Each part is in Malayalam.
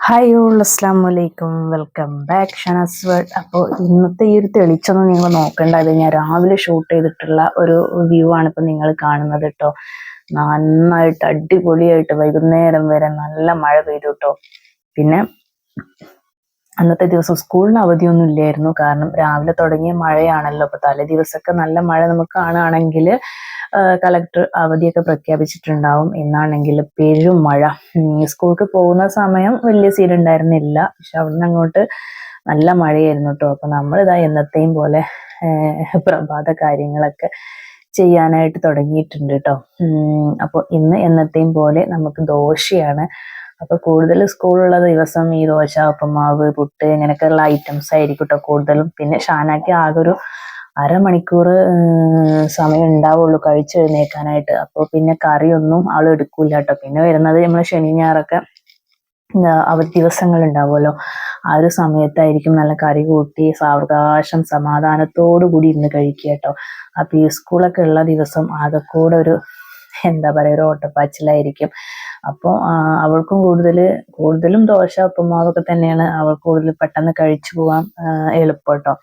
ഹായ് ഓൾ അസ്സാം വലൈക്കും വെൽക്കം ബാക്ക് ഷനാസ് വേൾഡ്. അപ്പോൾ ഇന്നത്തെ ഈ ഒരു തെളിച്ചൊന്നും നിങ്ങൾ നോക്കേണ്ട, അത് ഞാൻ രാവിലെ ഷൂട്ട് ചെയ്തിട്ടുള്ള ഒരു വ്യൂ ആണ് ഇപ്പം നിങ്ങൾ കാണുന്നത് കേട്ടോ. നന്നായിട്ട് അടിപൊളിയായിട്ട് വൈകുന്നേരം വരെ നല്ല മഴ പെയ്തു കേട്ടോ. പിന്നെ അന്നത്തെ ദിവസം സ്കൂളിന് അവധിയൊന്നും ഇല്ലായിരുന്നു, കാരണം രാവിലെ തുടങ്ങിയ മഴയാണല്ലോ. അപ്പൊ തലേ ദിവസമൊക്കെ നല്ല മഴ നമുക്ക് കാണുകയാണെങ്കിൽ കളക്ടർ അവധിയൊക്കെ പ്രഖ്യാപിച്ചിട്ടുണ്ടാവും. ഇന്നാണെങ്കിൽ പെരും മഴ. സ്കൂൾക്ക് പോകുന്ന സമയം വലിയ സീൻ ഉണ്ടായിരുന്നില്ല, പക്ഷെ അവിടുന്ന് അങ്ങോട്ട് നല്ല മഴയായിരുന്നു കേട്ടോ. അപ്പൊ നമ്മളിതാ എന്നത്തെയും പോലെ പ്രഭാത കാര്യങ്ങളൊക്കെ ചെയ്യാനായിട്ട് തുടങ്ങിയിട്ടുണ്ട് കേട്ടോ. അപ്പോൾ ഇന്ന് എന്നത്തെയും പോലെ നമുക്ക് ദോശയാണ്. അപ്പൊ കൂടുതൽ സ്കൂളുള്ള ദിവസം ഈ ദോശ, ഉപ്പുമാവ്, പുട്ട് ഇങ്ങനെയൊക്കെയുള്ള ഐറ്റംസ് ആയിരിക്കും കേട്ടോ കൂടുതലും. പിന്നെ ഷാനാക്ക് ആകെ ഒരു അരമണിക്കൂർ സമയം ഉണ്ടാവുള്ളൂ കഴിച്ചെഴുന്നേക്കാനായിട്ട്. അപ്പോൾ പിന്നെ കറിയൊന്നും ആൾ എടുക്കൂല കേട്ടോ. പിന്നെ വരുന്നത് നമ്മൾ ശനി ഞായറൊക്കെ അവധി ദിവസങ്ങൾ ഉണ്ടാവുമല്ലോ, ആ ഒരു സമയത്തായിരിക്കും നല്ല കറി കൂട്ടി സാവകാശം സമാധാനത്തോടു കൂടി ഇരുന്ന് കഴിക്കുക കേട്ടോ. അപ്പൊ ഈ സ്കൂളൊക്കെ ഉള്ള ദിവസം ആകെക്കൂടെ ഒരു എന്താ പറയുക, ഒരു ഓട്ടപ്പാച്ചിലായിരിക്കും. അപ്പോൾ അവൾക്കും കൂടുതലും ദോശ, ഉപ്പുമാവൊക്കെ തന്നെയാണ് അവൾ കൂടുതൽ പെട്ടെന്ന് കഴിച്ചു പോകാൻ എളുപ്പം കേട്ടോ.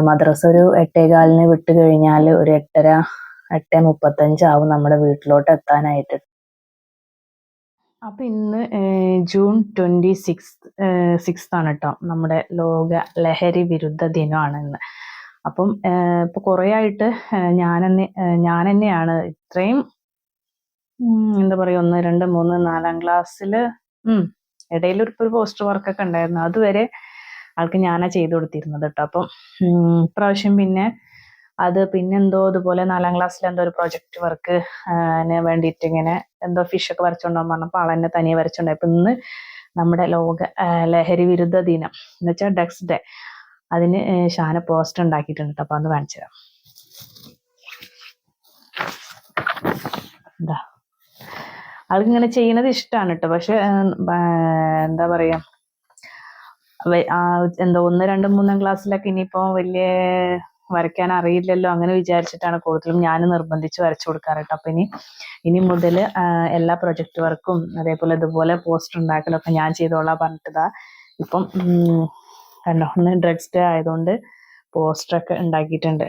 മദ്രസ ഒരു 8:15 വിട്ട് കഴിഞ്ഞാൽ ഒരു 8:30, 8:35 ആവും നമ്മുടെ വീട്ടിലോട്ട് എത്താനായിട്ട്. അപ്പൊ ഇന്ന് ജൂൺ 26 ആണ് കേട്ടോ, നമ്മുടെ ലോക ലഹരി വിരുദ്ധ ദിനമാണ് ഇന്ന്. അപ്പം ഇപ്പൊ കുറെ ആയിട്ട് ഞാൻ തന്നെയാണ് ഇത്രയും എന്താ പറയാ, 1, 2, 3, 4ാം ക്ലാസ്സില് ഇടയിൽ ഒരു പോസ്റ്റർ വർക്കൊക്കെ ഉണ്ടായിരുന്നു. അതുവരെ ആൾക്ക് ഞാനാ ചെയ്തു കൊടുത്തിരുന്നത് കേട്ടോ. അപ്പം ഇപ്രാവശ്യം പിന്നെ പിന്നെന്തോ ഇതുപോലെ 4ാം ക്ലാസ്സിൽ എന്തോ ഒരു പ്രൊജക്ട് വർക്ക് വേണ്ടിയിട്ട് ഇങ്ങനെ എന്തോ ഫിഷൊക്കെ വരച്ചോണ്ടാകാൻ പറഞ്ഞപ്പോൾ ആൾ എന്നെ തനിയെ വരച്ചോണ്ടായി. അപ്പൊ ഇന്ന് നമ്മുടെ ലോക ലഹരി വിരുദ്ധ ദിനം എന്ന് വെച്ചാൽ ഡ്രഗ്സ് ഡേ, അതിന് ഷാന പോസ്റ്റർ ഉണ്ടാക്കിയിട്ടുണ്ട് കേട്ടോ. അപ്പൊ അന്ന് കാണിച്ചു തരാം. എന്താ, ആൾക്കിങ്ങനെ ചെയ്യുന്നത് ഇഷ്ടമാണ് കേട്ടോ. പക്ഷെ എന്താ പറയാ, എന്താ 1, 2, 3ാം ക്ലാസ്സിലൊക്കെ ഇനിയിപ്പോ വലിയ വരയ്ക്കാൻ അറിയില്ലല്ലോ, അങ്ങനെ വിചാരിച്ചിട്ടാണ് കൂടുതലും ഞാൻ നിർബന്ധിച്ച് വരച്ചു കൊടുക്കാറ് കേട്ടോ. അപ്പൊ ഇനി മുതൽ എല്ലാ പ്രൊജക്ട് വർക്കും അതേപോലെ ഇതുപോലെ പോസ്റ്റർ ഉണ്ടാക്കലൊക്കെ ഞാൻ ചെയ്തോളാം പറഞ്ഞിട്ടതാ. ഇപ്പം കണ്ടോ, ഒന്ന് ഡ്രഗ്സ് ഡേ ആയതുകൊണ്ട് പോസ്റ്ററൊക്കെ ഉണ്ടാക്കിയിട്ടുണ്ട്.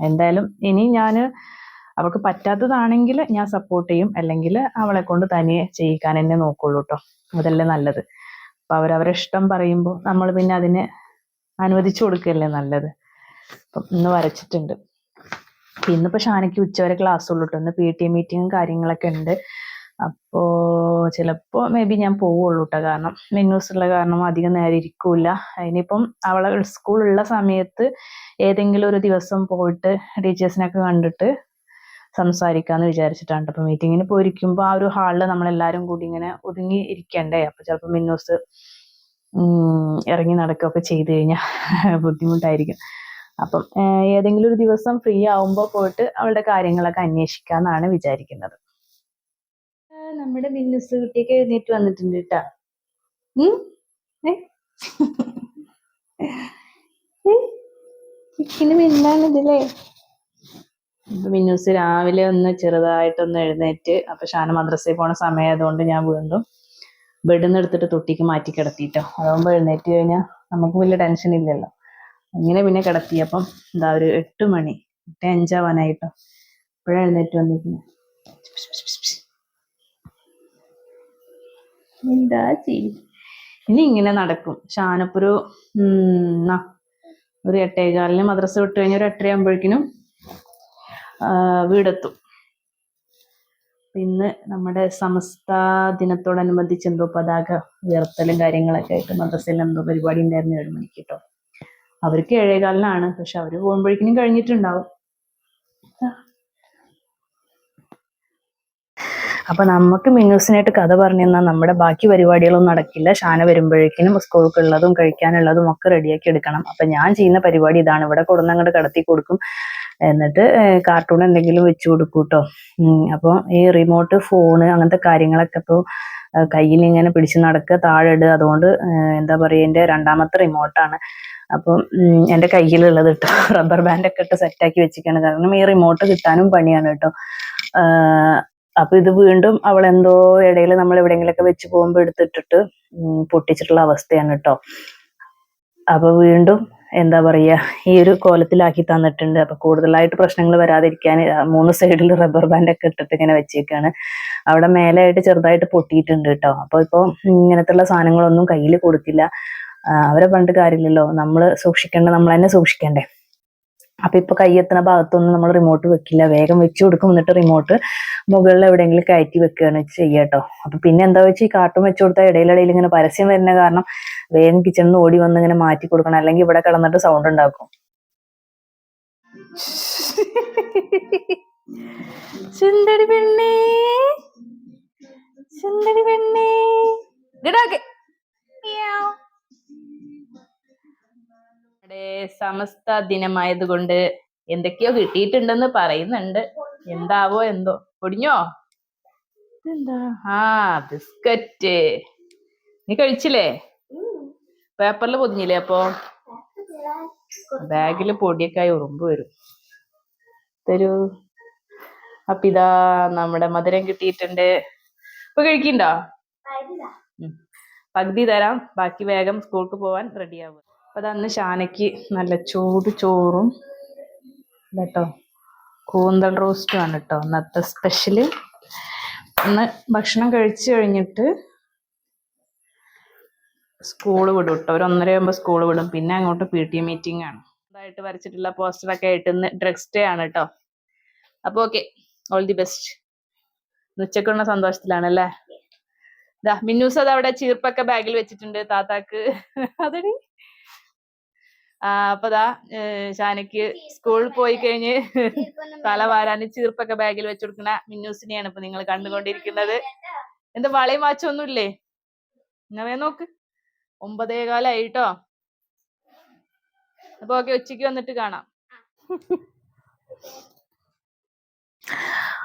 എന്തായാലും ഇനി ഞാൻ അവൾക്ക് പറ്റാത്തതാണെങ്കിൽ ഞാൻ സപ്പോർട്ട് ചെയ്യും, അല്ലെങ്കിൽ അവളെ കൊണ്ട് തനിയെ ചെയ്യിക്കാൻ തന്നെ നോക്കുള്ളൂ കേട്ടോ. അതല്ലേ നല്ലത്. അപ്പൊ അവരവരെ ഇഷ്ടം പറയുമ്പോൾ നമ്മൾ പിന്നെ അതിനെ അനുവദിച്ചു കൊടുക്കുകയല്ലേ നല്ലത്. അപ്പം ഇന്ന് വരച്ചിട്ടുണ്ട്. ഇന്നിപ്പോ ഷാനയ്ക്ക് ഉച്ചവരെ ക്ലാസ് ഉള്ളൂ കേട്ടോ. ഇന്ന് PTA മീറ്റിങ്ങും കാര്യങ്ങളൊക്കെ ഉണ്ട്. അപ്പോ ചിലപ്പോ മേ ബി ഞാൻ പോവുള്ളൂ കേട്ടോ, കാരണം മിന്നൂസ് ഉള്ള കാരണം അധികം നേരം ഇരിക്കൂല. ഇനിയിപ്പം അവളെ സ്കൂളുള്ള സമയത്ത് ഏതെങ്കിലും ഒരു ദിവസം പോയിട്ട് ടീച്ചേഴ്സിനൊക്കെ കണ്ടിട്ട് സംസാരിക്കാന്ന് വിചാരിച്ചിട്ടാണ്. അപ്പൊ മീറ്റിങ്ങിന് പോയിരിക്കുമ്പോൾ ആ ഒരു ഹാളിൽ നമ്മളെല്ലാരും കൂടി ഇങ്ങനെ ഒതുങ്ങി ഇരിക്കണ്ടേ. അപ്പൊ ചിലപ്പോൾ മിന്നൂസ് ഇറങ്ങി നടക്കുകയൊക്കെ ചെയ്തു കഴിഞ്ഞാൽ ബുദ്ധിമുട്ടായിരിക്കും. അപ്പം ഏതെങ്കിലും ഒരു ദിവസം ഫ്രീ ആവുമ്പോൾ പോയിട്ട് അവളുടെ കാര്യങ്ങളൊക്കെ അന്വേഷിക്കാന്നാണ് വിചാരിക്കുന്നത്. നമ്മുടെ മിന്നൂസ് കുട്ടിയൊക്കെ എഴുന്നേറ്റ് വന്നിട്ടുണ്ട് കേട്ടാ. മിന്നാണിതില്ലേ. മിന്നൂസ് രാവിലെ ഒന്ന് ചെറുതായിട്ടൊന്ന് എഴുന്നേറ്റ്. അപ്പൊ ഷാന മദ്രസയിൽ പോണ സമയമായതുകൊണ്ട് ഞാൻ വീണ്ടും ബെഡിൽ നിന്ന് എടുത്തിട്ട് തൊട്ടിക്ക് മാറ്റി കിടത്തിട്ടോ. അതാകുമ്പോൾ എഴുന്നേറ്റ് കഴിഞ്ഞാൽ നമുക്ക് വലിയ ടെൻഷൻ ഇല്ലല്ലോ. അങ്ങനെ പിന്നെ കിടത്തി. അപ്പം എന്താ ഒരു 8 മണി, 8:05 ആവാനായിട്ടോ. ഇപ്പോഴും എഴുന്നേറ്റ് വന്നിരിക്കുന്നു. എന്താ ചെയ്യും. ഇനി ഇങ്ങനെ നടക്കും. ഷാനപ്പൊരു 8:15 മദ്രസ വിട്ട് കഴിഞ്ഞാൽ ഒരു 8:30 ആകുമ്പോഴേക്കിനും വീടെത്തും. ഇന്ന് നമ്മുടെ സമസ്ത ദിനത്തോടനുബന്ധിച്ച് എന്തോ പതാക ഉയർത്തലും കാര്യങ്ങളൊക്കെ ആയിട്ട് മദ്രസയിൽ എന്തോ പരിപാടി ഉണ്ടായിരുന്നു 7 മണിക്ക് കേട്ടോ. അവർക്ക് 7:15, പക്ഷെ അവര് പോകുമ്പോഴേക്കിനും കഴിഞ്ഞിട്ടുണ്ടാവും. അപ്പൊ നമുക്ക് മിന്നൂസിനായിട്ട് കഥ പറഞ്ഞു തന്നാൽ നമ്മുടെ ബാക്കി പരിപാടികളൊന്നും നടക്കില്ല. ഷാന വരുമ്പോഴേക്കിനും സ്കൂൾക്കുള്ളതും കഴിക്കാനുള്ളതും ഒക്കെ റെഡിയാക്കി എടുക്കണം. അപ്പൊ ഞാൻ ചെയ്യുന്ന പരിപാടി ഇതാണ്. ഇവിടെ കൊടുന്ന് അങ്ങോട്ട് കടത്തി കൊടുക്കും, എന്നിട്ട് കാർട്ടൂൺ എന്തെങ്കിലും വെച്ചു കൊടുക്കും കേട്ടോ. അപ്പോൾ ഈ റിമോട്ട് ഫോണ് അങ്ങനത്തെ കാര്യങ്ങളൊക്കെ ഇപ്പോൾ കയ്യിൽ ഇങ്ങനെ പിടിച്ച് നടക്കുക, താഴെ ഇടുക. അതുകൊണ്ട് എന്താ പറയുക, എൻ്റെ 2ാമത്തെ റിമോട്ടാണ്. അപ്പം എൻ്റെ കയ്യിലുള്ളത് കേട്ടോ റബ്ബർ ബാൻഡൊക്കെ ഇട്ട് സെറ്റാക്കി വെച്ചിരിക്കുകയാണ്. കാരണം ഈ റിമോട്ട് കിട്ടാനും പണിയാണ് കേട്ടോ. അപ്പൊ ഇത് വീണ്ടും അവൾ എന്തോ ഇടയിൽ നമ്മൾ എവിടെയെങ്കിലൊക്കെ വെച്ച് പോകുമ്പോൾ എടുത്തിട്ടിട്ട് പൊട്ടിച്ചിട്ടുള്ള അവസ്ഥയാണ് കേട്ടോ. അപ്പൊ വീണ്ടും എന്താ പറയാ ഈ ഒരു കോലത്തിലാക്കി തന്നിട്ടുണ്ട്. അപ്പൊ കൂടുതലായിട്ട് പ്രശ്നങ്ങൾ വരാതിരിക്കാൻ 3 സൈഡിൽ റബ്ബർ ബാൻഡ് ഒക്കെ ഇട്ടിട്ട് ഇങ്ങനെ വെച്ചേക്കാണ്. അവിടെ മേലായിട്ട് ചെറുതായിട്ട് പൊട്ടിയിട്ടുണ്ട് കേട്ടോ. അപ്പൊ ഇപ്പൊ ഇങ്ങനത്തുള്ള സാധനങ്ങളൊന്നും കയ്യിൽ കൊടുക്കില്ല. അവരെ പറഞ്ഞിട്ട് കാര്യമില്ലല്ലോ, നമ്മള് സൂക്ഷിക്കേണ്ട നമ്മൾ തന്നെ സൂക്ഷിക്കണ്ടേ. അപ്പൊ ഇപ്പൊ കൈയെത്തുന്ന ഭാഗത്തൊന്നും നമ്മൾ റിമോട്ട് വെക്കില്ല, വേഗം വെച്ചു കൊടുക്കും. എന്നിട്ട് റിമോട്ട് മുകളിൽ എവിടെയെങ്കിലും കയറ്റി വെക്കുകയാണ് ചെയ്യാട്ടോ. അപ്പൊ പിന്നെ എന്താ വെച്ചാൽ ഈ കാർട്ടൂൺ വെച്ചു കൊടുത്താൽ ഇടയിലിടയിൽ ഇങ്ങനെ പരസ്യം വരുന്ന കാരണം വേഗം കിച്ചണിൽ നിന്ന് ഓടി വന്ന് ഇങ്ങനെ മാറ്റി കൊടുക്കണം, അല്ലെങ്കിൽ ഇവിടെ കിടന്നിട്ട് സൗണ്ട് ഉണ്ടാക്കും. സുന്ദരി പെണ്ണേ, സുന്ദരി പെണ്ണേ, സമസ്ത ദിനമായതുകൊണ്ട് എന്തൊക്കെയോ കിട്ടിയിട്ടുണ്ടെന്ന് പറയുന്നുണ്ട്. എന്താവോ എന്തോ. പൊടിഞ്ഞോ? എന്താ? ആ, ബിസ്ക്കറ്റ്. നീ കഴിച്ചില്ലേ? പേപ്പറിൽ പൊതിഞ്ഞില്ലേ? അപ്പൊ ബാഗില് പൊടിയൊക്കെ ആയി ഉറുമ്പ് വരും. തരൂ. അപ്പൊ ഇതാ നമ്മുടെ മധുരം കിട്ടിയിട്ടുണ്ട്. ഇപ്പൊ കഴിക്കണ്ടോ? പകുതി തരാം, ബാക്കി വേഗം സ്കൂൾക്ക് പോവാൻ റെഡിയാവും. അപ്പൊ അതന്ന് ഷാനയ്ക്ക് നല്ല ചൂട് ചോറും കേട്ടോ കൂന്തൽ റോസ്റ്റും ആണ് കേട്ടോ ഇന്നത്തെ സ്പെഷ്യല്. ഇന്ന് ഭക്ഷണം കഴിച്ചു കഴിഞ്ഞിട്ട് സ്കൂള് വിടും കേട്ടോ. ഒരു 1:30 സ്കൂള് വിടും. പിന്നെ അങ്ങോട്ട് PT മീറ്റിംഗ് ആണ്. ഇതായിട്ട് വരച്ചിട്ടുള്ള പോസ്റ്ററൊക്കെ ആയിട്ട് ഇന്ന് ഡ്രഗ്സ് ഡേ ആണ് കേട്ടോ. അപ്പൊ ഓക്കെ, ഓൾ ദി ബെസ്റ്റ്. ഉച്ചക്കുള്ള സന്തോഷത്തിലാണല്ലേ. മിന്നൂസ് അത് അവിടെ ചീർപ്പൊക്കെ ബാഗിൽ വെച്ചിട്ടുണ്ട് താത്താക്ക്. അതടി അപ്പൊ ഷാനയ്ക്ക് സ്കൂളിൽ പോയി കഴിഞ്ഞ് തല വാരാന് ചീർപ്പൊക്കെ ബാഗിൽ വെച്ചു കൊടുക്കുന്ന മിന്നൂസിനെയാണ് ഇപ്പൊ നിങ്ങൾ കണ്ടുകൊണ്ടിരിക്കുന്നത്. എന്താ വളയും വാച്ചൊന്നുമില്ലേ? ഇങ്ങനെ നോക്ക്, 9:15 ആയിട്ടോ. അപ്പൊ ഓക്കെ, ഉച്ചയ്ക്ക് വന്നിട്ട് കാണാം.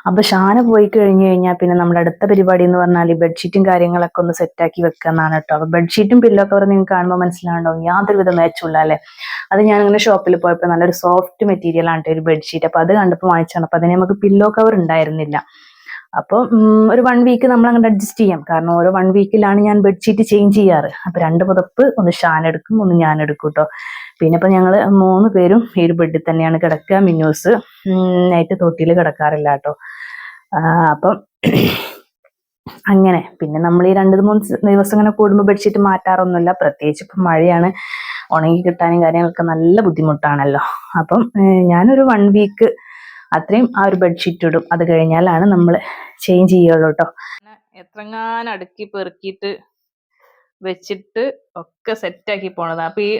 അപ്പൊ ഷാന പോയി കഴിഞ്ഞു കഴിഞ്ഞാൽ പിന്നെ നമ്മുടെ അടുത്ത പരിപാടി എന്ന് പറഞ്ഞാൽ ബെഡ്ഷീറ്റും കാര്യങ്ങളൊക്കെ ഒന്ന് സെറ്റാക്കി വെക്കുക എന്നാണ് കേട്ടോ. അപ്പൊ ബെഡ്ഷീറ്റും പില്ലോ കവർ നിങ്ങൾക്ക് കാണുമ്പോൾ മനസ്സിലാവുണ്ടാവും യാതൊരുവിധ മാച്ചുള്ള അല്ലേ. അത് ഞാനിങ്ങനെ ഷോപ്പിൽ പോയപ്പോൾ നല്ലൊരു സോഫ്റ്റ് മെറ്റീരിയൽ ആണ് ഒരു ബെഡ്ഷീറ്റ്. അപ്പൊ അത് കണ്ടപ്പോൾ വാങ്ങിച്ചാണ്. അപ്പൊ അതിന് നമുക്ക് പില്ലോ കവർ ഉണ്ടായിരുന്നില്ല. അപ്പോൾ ഒരു 1 വീക്ക് നമ്മൾ അങ്ങോട്ട് അഡ്ജസ്റ്റ് ചെയ്യാം. കാരണം ഓരോ 1 വീക്കിലാണ് ഞാൻ ബെഡ്ഷീറ്റ് ചേഞ്ച് ചെയ്യാറ്. അപ്പൊ 2 പുതപ്പ്, ഒന്ന് ഷാൻ എടുക്കും, ഒന്ന് ഞാൻ എടുക്കും കേട്ടോ. പിന്നെ ഇപ്പൊ ഞങ്ങള് 3 പേരും ഈ ഒരു ബെഡിൽ തന്നെയാണ് കിടക്കുക. മിന്നൂസ് നൈറ്റ് തൊട്ടിയിൽ കിടക്കാറില്ല കേട്ടോ. അപ്പം അങ്ങനെ പിന്നെ നമ്മൾ ഈ 2-3 ദിവസം ഇങ്ങനെ കൂടുമ്പോൾ ബെഡ്ഷീറ്റ് മാറ്റാറൊന്നുമില്ല. പ്രത്യേകിച്ച് ഇപ്പം മഴയാണ്, ഉണങ്ങി കിട്ടാനും കാര്യങ്ങളൊക്കെ നല്ല ബുദ്ധിമുട്ടാണല്ലോ. അപ്പം ഞാനൊരു 1 വീക്ക് അത്രയും ആ ഒരു ബെഡ്ഷീറ്റ് ഇടും. അത് കഴിഞ്ഞാലാണ് നമ്മൾ ചേഞ്ച് ചെയ്യുള്ളൂ കേട്ടോ. എത്രങ്ങാനും അടുക്കി പെറുക്കിയിട്ട് വെച്ചിട്ട് ഒക്കെ സെറ്റാക്കി പോണത്. അപ്പൊ ഈ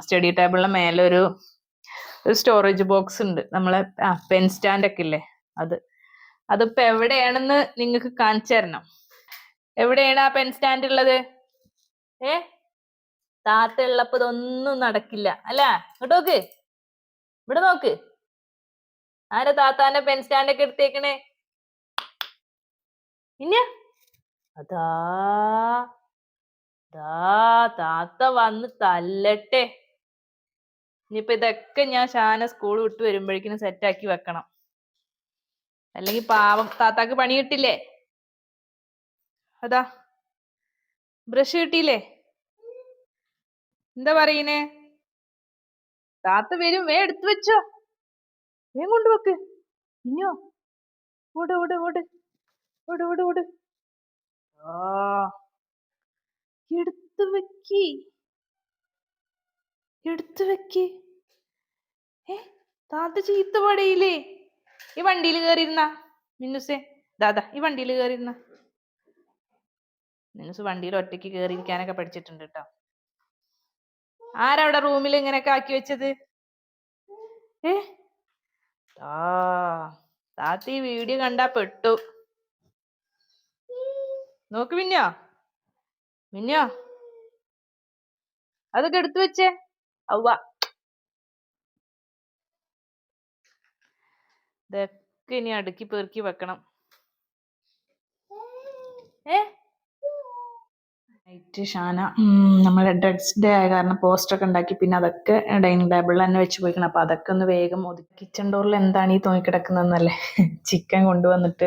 സ്റ്റഡി ടേബിളിന്റെ മേലെ ഒരു സ്റ്റോറേജ് ബോക്സ് ഉണ്ട്, നമ്മളെ പെൻ സ്റ്റാൻഡ് ഒക്കെ ഇല്ലേ, അതിപ്പോ എവിടെയാണെന്ന് നിങ്ങൾക്ക് കാണിച്ചു തരണം. എവിടെയാണ് ആ പെൻ സ്റ്റാൻഡ് ഉള്ളത്? താത്ത ഉള്ളപ്പോ ഇതൊന്നും നടക്കില്ല അല്ല. ഇങ്ങോട്ട് നോക്ക്, ഇവിടെ നോക്ക്. ആരാ താത്താന്റെ പെൻ സ്റ്റാൻഡ് ഒക്കെ എടുത്തേക്കണേ? ഇന്ന അതാ താത്ത വന്ന് തല്ലട്ടെ. ഇനിയിപ്പൊ ഇതൊക്കെ ഞാൻ ഷാന സ്കൂൾ വിട്ട് വരുമ്പോഴേക്കും സെറ്റാക്കി വെക്കണം, അല്ലെങ്കിൽ പാവം താത്താക്ക് പണി കിട്ടില്ലേ. അതാ ബ്രഷ് കിട്ടിയില്ലേ? എന്താ പറയുന്നേ? താത്ത വരും, എടുത്തു വെച്ചോ, കൊണ്ടുവെക്ക്. ഇനിയോ ഓട് ഓട് ഓട് ഓട് ഓട് ഓട്. എടുത്തു വെക്കി, എടുത്തു വെക്കി. താത്ത ചീത്ത പടയില്ലേ? ഈ വണ്ടിയിൽ കയറിയിരുന്ന മിന്നുസേ, ദാദാ ഈ വണ്ടിയിൽ കയറിയിരുന്ന. മിന്നുസ് വണ്ടിയിൽ ഒറ്റയ്ക്ക് കയറിയിരിക്കാനൊക്കെ പഠിച്ചിട്ടുണ്ട് കേട്ടോ. ആരവിടെ റൂമിൽ ഇങ്ങനെയൊക്കെ ആക്കി വെച്ചത്? താത്ത ഈ വീഡിയോ കണ്ടാ പെട്ടു. നോക്ക് മിന്നോ, മിന്നോ അതൊക്കെ എടുത്തു വെച്ചേ. ഔവ, ഇതൊക്കെ ഇനി അടുക്കി പെറുക്കി വെക്കണം. ഷാന നമ്മളെ ഡ്രഗ്സ് ഡേ ആയ കാരണം പോസ്റ്ററൊക്കെ ഉണ്ടാക്കി പിന്നെ അതൊക്കെ ഡൈനിങ് ടേബിളിൽ തന്നെ വെച്ച് പോയിക്കണം. അപ്പോൾ അതൊക്കെ ഒന്ന് വേഗം ഒതുക്കി. കിച്ചൺ ഡോറിൽ എന്താണ് ഈ തൂങ്ങിക്കിടക്കുന്നതെന്നല്ലേ, ചിക്കൻ കൊണ്ടുവന്നിട്ട്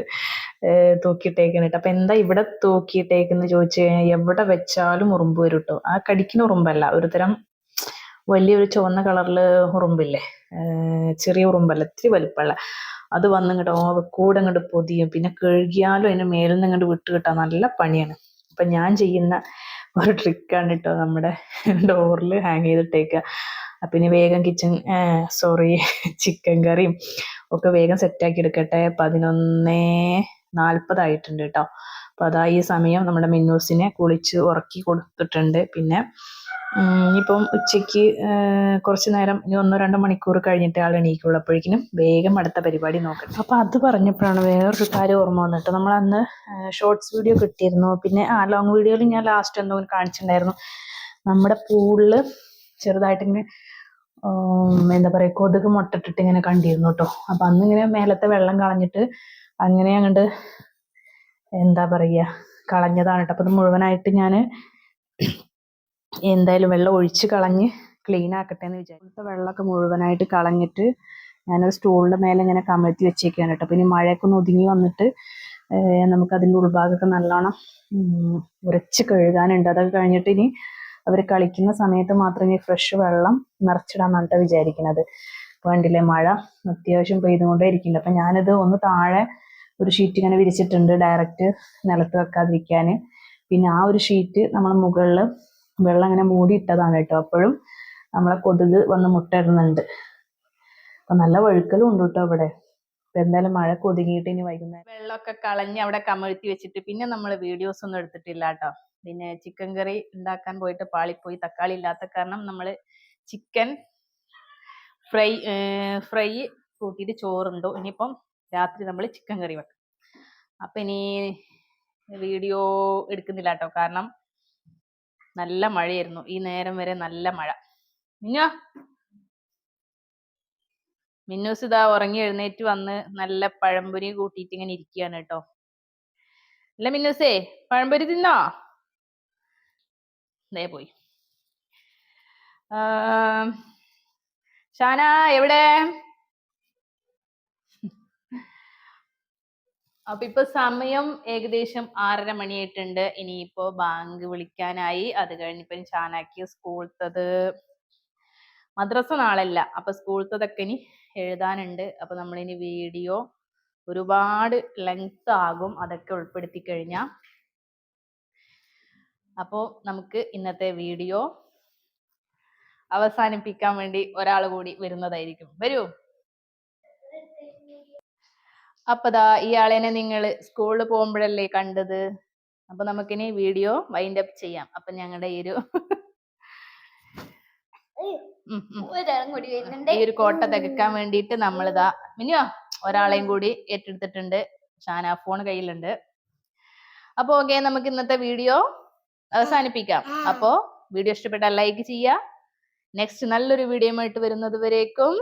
തൂക്കിയിട്ടേക്കണം കേട്ടോ. അപ്പോൾ എന്താ ഇവിടെ തൂക്കിയിട്ടേക്കെന്ന് ചോദിച്ചു കഴിഞ്ഞാൽ എവിടെ വെച്ചാലും ഉറുമ്പ് വരും കേട്ടോ. ആ കടിക്കുന്ന ഉറുമ്പല്ല, ഒരു തരം വലിയൊരു ചുവന്ന കളറിൽ ഉറുമ്പില്ലേ, ചെറിയ ഉറുമ്പല്ല, ഇത്തിരി വലിപ്പമുള്ള, അത് വന്നിങ്ങോട്ട് കൂടെ അങ്ങോട്ട് പൊതിയും. പിന്നെ കഴുകിയാലും അതിന് മേലിൽ നിന്ന് ഇങ്ങോട്ട് വിട്ട് കിട്ടാൻ നല്ല പണിയാണ്. അപ്പം ഞാൻ ചെയ്യുന്ന ഒരു ട്രിക്കാണ് കേട്ടോ, നമ്മുടെ ഡോറിൽ ഹാങ് ചെയ്തിട്ടേക്കുക. അപ്പം ഇനി വേഗം ചിക്കൻ കറിയും ഒക്കെ വേഗം സെറ്റാക്കി എടുക്കട്ടെ. 11:40 ആയിട്ടുണ്ട് കേട്ടോ. അപ്പോൾ അതാ ഈ സമയം നമ്മുടെ മിന്നൂസിനെ കുളിച്ച് ഉറക്കി കൊടുത്തിട്ടുണ്ട്. പിന്നെ ഇനിയിപ്പം ഉച്ചയ്ക്ക് കുറച്ച് നേരം, ഇനി 1-2 മണിക്കൂർ കഴിഞ്ഞിട്ട് ആൾ എണീക്കുള്ളൂ. അപ്പോഴേക്കിനും വേഗം അടുത്ത പരിപാടി നോക്കട്ടെ. അപ്പോൾ അത് പറഞ്ഞപ്പോഴാണ് വേറൊരു കാര്യം ഓർമ്മ വന്നിട്ട്, നമ്മൾ അന്ന് ഷോർട്സ് വീഡിയോ കിട്ടിയിരുന്നു. പിന്നെ ലോങ് വീഡിയോയിൽ ഞാൻ ലാസ്റ്റ് എന്തോ കാണിച്ചിട്ടുണ്ടായിരുന്നു. നമ്മുടെ പൂളിൽ ചെറുതായിട്ടിങ്ങനെ എന്താ പറയുക, കൊതുക് മുട്ടട്ടിട്ട് ഇങ്ങനെ കണ്ടിരുന്നു കേട്ടോ. അപ്പം അന്നിങ്ങനെ മേലത്തെ വെള്ളം കളഞ്ഞിട്ട് അങ്ങനെ അങ്ങോട്ട് എന്താ പറയുക കളഞ്ഞതാണ് കേട്ടോ. അപ്പം ഇത് മുഴുവനായിട്ട് ഞാൻ എന്തായാലും വെള്ളം ഒഴിച്ച് കളഞ്ഞ് ക്ലീൻ ആക്കട്ടെ എന്ന് വിചാരിച്ചു. വെള്ളമൊക്കെ മുഴുവനായിട്ട് കളഞ്ഞിട്ട് ഞാനൊരു സ്റ്റൂളിൻ്റെ മേലെ ഇങ്ങനെ കമഴ്ത്തി വെച്ചേക്കാണ് കേട്ടോ. പിന്നെ മഴയൊക്കെ ഒന്ന് ഒതുങ്ങി വന്നിട്ട് നമുക്കതിൻ്റെ ഉൾഭാഗമൊക്കെ നല്ലോണം ഉരച്ച് കഴുകാനുണ്ട്. അതൊക്കെ കഴിഞ്ഞിട്ട് ഇനി അവർ കളിക്കുന്ന സമയത്ത് മാത്രം ഇനി ഫ്രഷ് വെള്ളം നിറച്ചിടാന്നാണ് കേട്ടോ വിചാരിക്കുന്നത്. വേണ്ടില്ലേ, മഴ അത്യാവശ്യം പെയ്തുകൊണ്ടേ ഇരിക്കുന്നുണ്ട്. അപ്പം ഞാനിത് ഒന്ന് താഴെ ഒരു ഷീറ്റ് ഇങ്ങനെ വിരിച്ചിട്ടുണ്ട്, ഡയറക്റ്റ് നിലത്ത് വെക്കാതിരിക്കാൻ. പിന്നെ ആ ഒരു ഷീറ്റ് നമ്മൾ മുകളിൽ വെള്ളം ഇങ്ങനെ മൂടിയിട്ടതാണ് കേട്ടോ. അപ്പോഴും നമ്മളെ കൊതുക് വന്ന് മുട്ടയിടുന്നുണ്ട്. അപ്പം നല്ല വഴുക്കലും ഉണ്ട് കേട്ടോ ഇവിടെ. അപ്പം എന്തായാലും മഴ കൊതുകിയിട്ട് ഇനി വൈകുന്നേരം വെള്ളമൊക്കെ കളഞ്ഞ് അവിടെ കമഴ്ത്തി വെച്ചിട്ട് പിന്നെ നമ്മൾ വീഡിയോസ് ഒന്നും എടുത്തിട്ടില്ല കേട്ടോ. പിന്നെ ചിക്കൻ കറി ഉണ്ടാക്കാൻ പോയിട്ട് പാളിപ്പോയി, തക്കാളി ഇല്ലാത്ത കാരണം നമ്മൾ ചിക്കൻ ഫ്രൈ കൂട്ടിയിട്ട് ചോറുണ്ടോ. ഇനിയിപ്പം രാത്രി നമ്മൾ ചിക്കൻ കറി വെക്കും. അപ്പം ഇനി വീഡിയോ എടുക്കുന്നില്ല കേട്ടോ, കാരണം നല്ല മഴയായിരുന്നു ഈ നേരം വരെ, നല്ല മഴ. മിന്നൂസ് ഇതാ ഉറങ്ങി എഴുന്നേറ്റ് വന്ന് നല്ല പഴംപൊരി കൂട്ടിയിട്ട് ഇങ്ങനെ ഇരിക്കുകയാണ് കേട്ടോ. അല്ല മിന്നൂസേ, പഴംപൊരി തിന്നോ? ദേ പോയി. ഷാന എവിടെ? അപ്പൊ ഇപ്പൊ സമയം ഏകദേശം 6:30 മണിയായിട്ടുണ്ട്. ഇനിയിപ്പോ ബാങ്ക് വിളിക്കാനായി. അത് കഴിഞ്ഞിപ്പോ ഷാനാക്കി സ്കൂളത്തത്, മദ്രസ നാളല്ല, അപ്പൊ സ്കൂളത്തതൊക്കെ ഇനി എഴുതാനുണ്ട്. അപ്പൊ നമ്മളിനി വീഡിയോ ഒരുപാട് ലെങ്ത് ആകും അതൊക്കെ ഉൾപ്പെടുത്തി കഴിഞ്ഞാൽ. അപ്പോൾ നമുക്ക് ഇന്നത്തെ വീഡിയോ അവസാനിപ്പിക്കാൻ വേണ്ടി ഒരാൾ കൂടി വരുന്നതായിരിക്കും. വരൂ. അപ്പതാ ഇയാളെന്നെ നിങ്ങൾ സ്കൂളിൽ പോകുമ്പോഴല്ലേ കണ്ടത്. അപ്പൊ നമുക്കിനി വീഡിയോ വൈൻഡ് അപ്പ് ചെയ്യാം. അപ്പൊ ഞങ്ങളുടെ ഈ ഒരു കോട്ട തികക്കാൻ വേണ്ടിയിട്ട് നമ്മളിതാ മിനിയോ ഒരാളെയും കൂടി ഏറ്റെടുത്തിട്ടുണ്ട്. ഷാന ഫോൺ കയ്യിലുണ്ട്. അപ്പൊ ഓക്കെ, നമുക്ക് ഇന്നത്തെ വീഡിയോ അവസാനിപ്പിക്കാം. അപ്പോ വീഡിയോ ഇഷ്ടപ്പെട്ടാൽ ലൈക്ക് ചെയ്യുക. നെക്സ്റ്റ് നല്ലൊരു വീഡിയോ ആയിട്ട് വരുന്നത് വരേക്കും